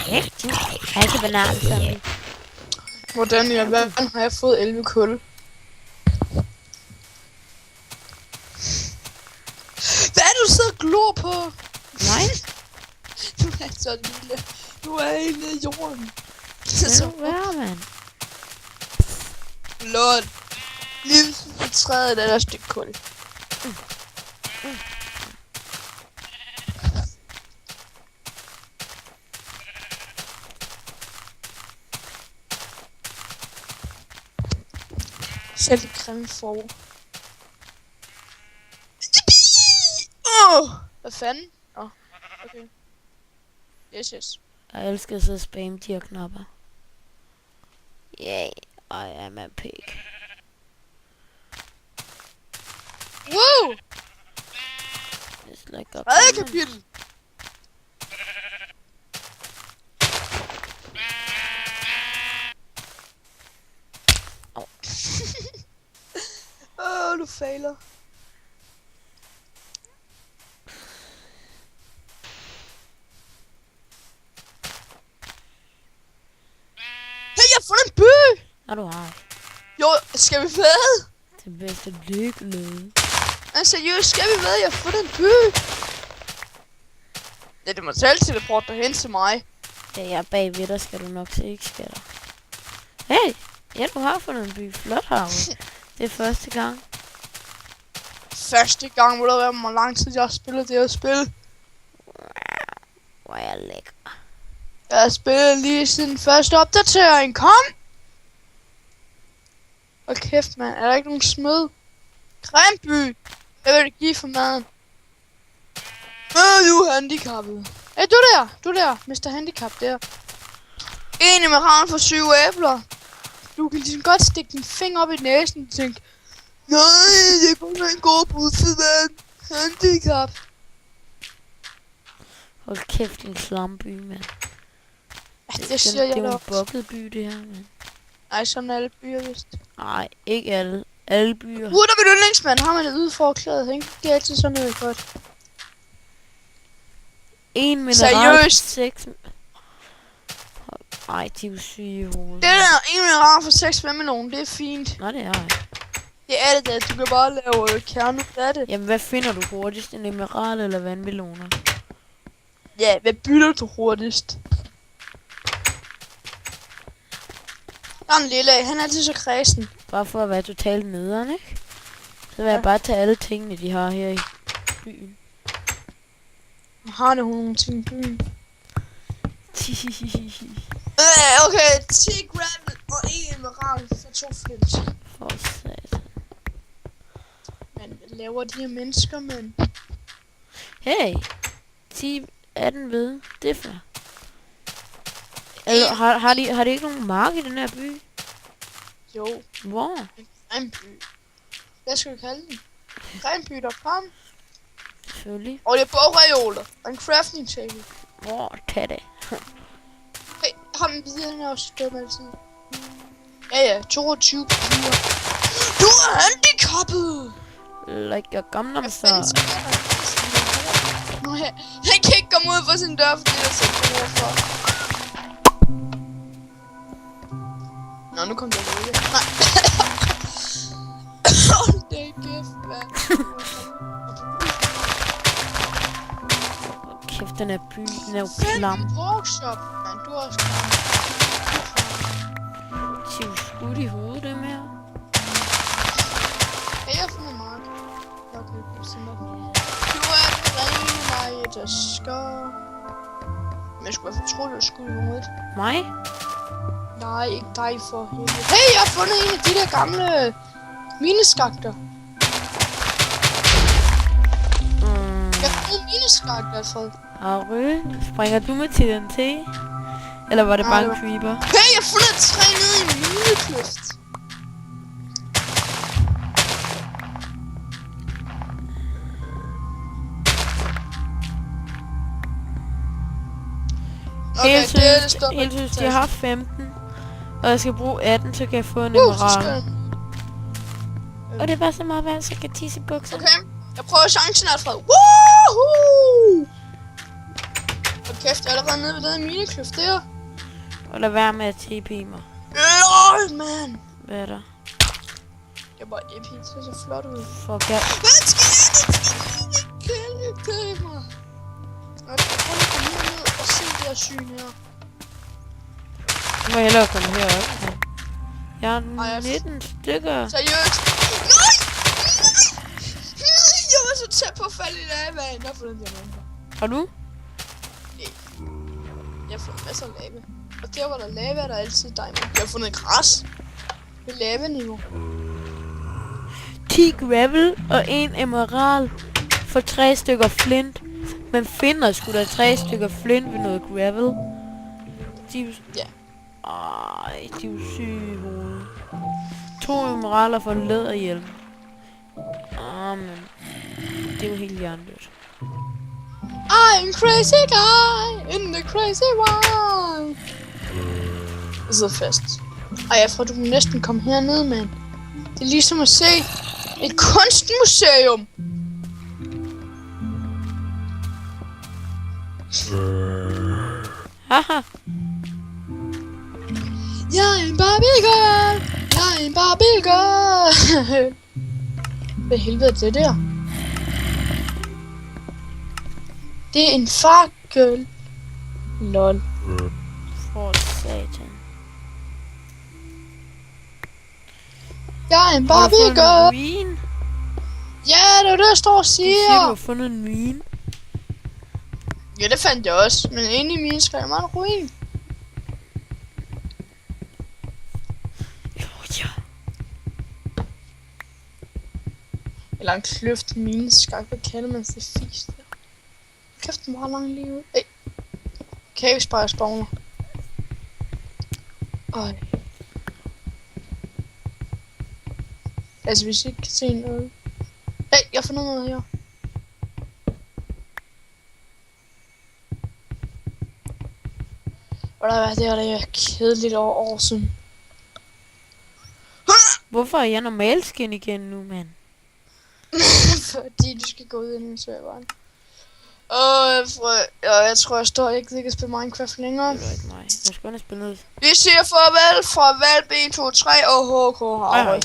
Rigtig banan zombie. Hvordan i alverden har jeg fået 11 kul? Hvad er du så glor på? Nej. Du er så lille. Du er helt nede i jorden. Så hvad, mand? Lord. Lige på træet, der er et stykke kul. Selv det creme for. Hvad fanden? Okay. Yes. Jeg elsker så at spamme de her knapper. Yay, I am a pig. Wow! It's like a Tredje kapitel! Du fejler. Hey, jeg har fundet en by! Nå, du har. Jo, skal vi væde? Det bedste lykke. Altså, seriøst, skal vi væde? Jeg har fundet en by! Ja, du må selv teleporte dig hen til mig. Ja, jeg er bagved dig, skal du nok se, ikke skatter. Hey! Ja, du har fundet en by. Flot, Harvey. Det er første gang. Første gang må der være, hvor lang tid jeg har spillet det her spil. Hvor er jeg lækker. Jeg har spillet lige siden første opdatering. Kom! Hold kæft, mand. Er der ikke nogen smed? Cremeby! Hvad vil det give for maden? Du er handicappet. Hey, du der. Mr. Handicap der. Enig med ravn for 7 æbler. Du kan ligesom godt stikke din finger op i næsen og tænke, nej, det kunne være en god bussemand. Handicap. Hold kæft, en slamby, mand. Ja, det siger jeg da. Det er da en også. bukket by, det her, mand. Nej, sådan er alle byer, vist. Nej, ikke alle. Alle byer. Der er mit yndlingsmand. Har man et udforklædet, ikke? Det er altid sådan noget godt. En mineral. Seriøst? 6. Ej, de er jo syge i hovedet. Det der en mineral for 6 vandmeloner, det er fint. Nå, det er jeg. Det er det da. Du kan bare lave kerne ud af det. Jamen, hvad finder du hurtigst? En emerald eller vandmeloner? Ja, hvad bytter du hurtigst? Der er en lille af. Han er altid så kredsen. Bare for at være totalt nederen, ikke? Så vil jeg bare tage alle tingene, de har her i byen. Har det nogle ting i byen? Okay, 10 gravel og 1 emerald for 2 flint. For satan. Men hvad laver de her mennesker, mand? Hey! 10 18 ved. Det er fair. Altså, har de ikke nogen mark i den her by? Jo, Hvor? en Grænby. Hvad skal vi kalde den? Grænby.com. Selvfølgelig. Og det er bogreoler og en crafting table. Hvor? Tag det. Hey, ham videre er også dum altid. Ja, 22 piger. Du er handicappet! Like a Gangnam Hvad Style. fanden sker der? Nu han kan ikke komme ud fra sin dør, fordi der er så for. Nå, nu kom der ud. Nej. Hold da kæft, mand. Kæft, den er by. Den er jo Find klam. en workshop, mand. Du er også klam. De er jo skudt i hovedet, dem her. Ja, jeg har fundet mark. Okay, du er den rene mig, der skal... Men jeg skulle have troet, du skulle i hovedet. Mig? Nej, ikke dig for helvede. Hey, jeg har fundet en af de der gamle mineskakter. Jeg har fundet en mineskakter, Alfred. Harry, springer du med TNT? Eller var det Nej, bare det en var- creeper? Hey, jeg har fundet et træ nede i en minekløft. Okay, det står Helt seriøst, jeg har 15. Og jeg skal bruge 18, så kan jeg få en så emerald. skal Og det er bare så meget værd, så jeg kan tisse i bukserne. Okay, jeg prøver chancen, Alfred. Woohoo! kæft, jeg er allerede nede ved den minekløft der. Og lad være med at TP mig. LOL, man. Hvad er der? Jeg var epic, det ser så flot ud. Fuck ja. Hvad sker der? Kælde mig. Jeg skal prøve at komme herned og se det her syn her. Du må hellere komme herop. Jeg har Ej, 19 stykker. Seriøst? Nej! Nej! Jeg var så tæt på at falde i lavaen. Jeg har fundet en diamant. Har du? Nej. Jeg har fundet masser af lava. Og der var der lava, der er altid diamond. Jeg har fundet græs. Ved lava-niveau. 10 gravel og 1 emerald for 3 stykker flint. Man finder sgu da 3 stykker flint ved noget gravel. Ja. Ej, de er jo syge i hovedet. 2 emeraller for en læderhjelm. Men det er jo helt hjernedødt. I'm crazy guy in the crazy world. Jeg sidder fast. Ej, jeg tror, du må næsten komme herned, mand. Det er ligesom at se et kunstmuseum. Haha. Jeg er en Barbie girl. Jeg er en Barbie girl. Hvad helvede er det der? Det er en fakkel. Lol. For satan. Jeg er en Har du Barbie fundet girl. en ruin? Ja, det er det, jeg står og Du siger, du siger. har fundet en ruin. Ja, det fandt jeg også. Men inde i min skrev mig en ruin. Jo, ja. Eller en kløft i min skak. Hvad kalder man det fisk der? Kæft, den var lang lige ud. Ej. Kævespejr spawner. Ej. Altså, hvis I ikke kan se noget. Hey, jeg har fundet noget her. Og der er det er kedeligt over awesome. Hvorfor er jeg normalskin igen nu, mand? Fordi du skal gå ud i den serveren. Jeg tror, jeg står ikke kan spille Minecraft længere. Det var ikke mig. Jeg skal spille noget. Vi siger farvel fra Valb 1, 2, 3 og HK Harry. Hej.